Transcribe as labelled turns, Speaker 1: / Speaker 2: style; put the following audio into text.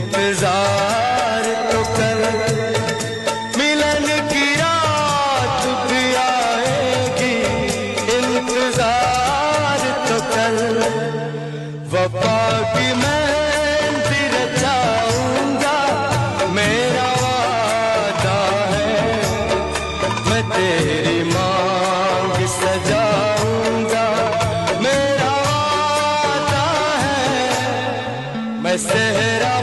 Speaker 1: इंतजार तो कर, मिलन की रात भी आएगी, इंतजार तो कर। वफा की मेहंदी रचाऊंगा, मेरा वादा है, मैं तेरी मांग सजाऊंगा, मेरा वादा है, मैं सेहरा